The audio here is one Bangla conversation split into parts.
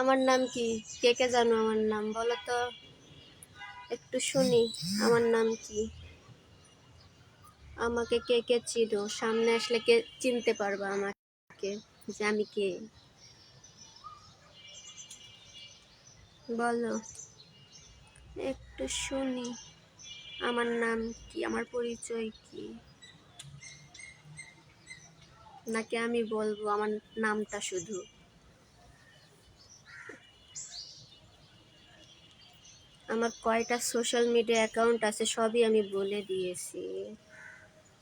আমার নাম কি? কে কে জানো আমার নাম? বলো তো, একটু শুনি। আমার নাম কি? আমাকে কে কে চিনো? সামনে আসলে কে চিনতে পারবা আমাকে, যে আমি কে? বলো, একটু শুনি। আমার নাম কি? আমার পরিচয় কি? নাকি আমি বলবো আমার নামটা শুধু? আমার কয়টা সোশ্যাল মিডিয়া অ্যাকাউন্ট আছে সবই আমি বলে দিয়েছি।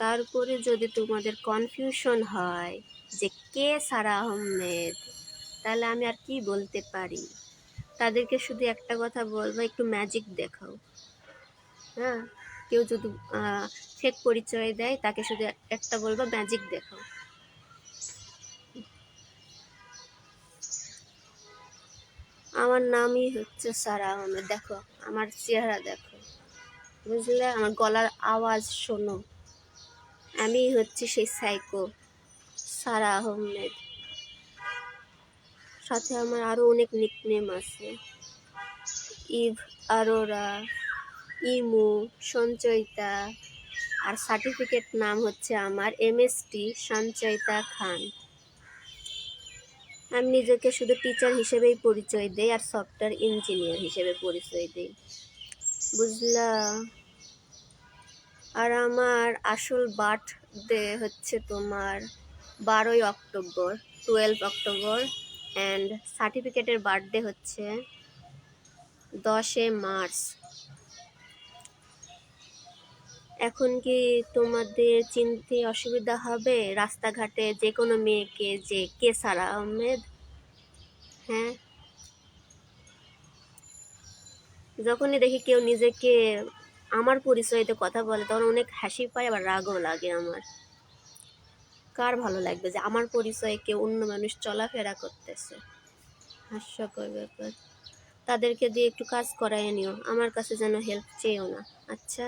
তারপরে যদি তোমাদের কনফিউশন হয় যে কে সারা আহমেদ, তাহলে আমি আর কি বলতে পারি? তাদেরকে শুধু একটা কথা বলবো, একটু ম্যাজিক দেখাও। হ্যাঁ, কেউ যদি ফেক পরিচয় দেয় তাকে শুধু একটা বলবো, ম্যাজিক দেখাও। আমার নামই হচ্ছে সারা আহমেদ। দেখো, আমার চেহারা দেখো, বুঝলে? আমার গলার আওয়াজ শোনো। আমি হচ্ছে সেই সাইকো সারা আহমেদ। সাথে আমার আরো অনেক নিকনেম আছে: ইভ, আরোরা, ইমু, সঞ্চয়িতা। আর সার্টিফিকেট নাম হচ্ছে আমার MST সঞ্চয়িতা খান। আমি নিজেকে শুধু টিচার হিসেবেই পরিচয় দেই আর সফটওয়্যার ইঞ্জিনিয়ার হিসেবে পরিচয় দেই, বুঝলা? আর আমার আসল বার্থডে হচ্ছে তোমার 12 অক্টোবর, 12 অক্টোবর। অ্যান্ড সার্টিফিকেটের বার্থডে হচ্ছে 10 মার্চ। এখন কি তোমাদের চিনতে অসুবিধা হবে রাস্তাঘাটে যে কোনো মেয়েকে যে কে সারা আহমেদ? হ্যাঁ, যখনই দেখি কেউ নিজেকে আমার পরিচয়তে কথা বলে তখন অনেক হাসি পায়, আবার রাগও লাগে আমার। কার ভালো লাগবে যে আমার পরিচয়ে কেউ অন্য মানুষ চলাফেরা করতেছে? হাস্যকর ব্যাপার। তাদেরকে দিয়ে একটু কাজ করায় নিও, আমার কাছে যেন হেল্প চেয়েও না, আচ্ছা?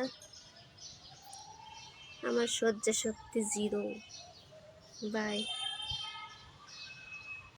আমার সহ্য শক্তি 0। বাই।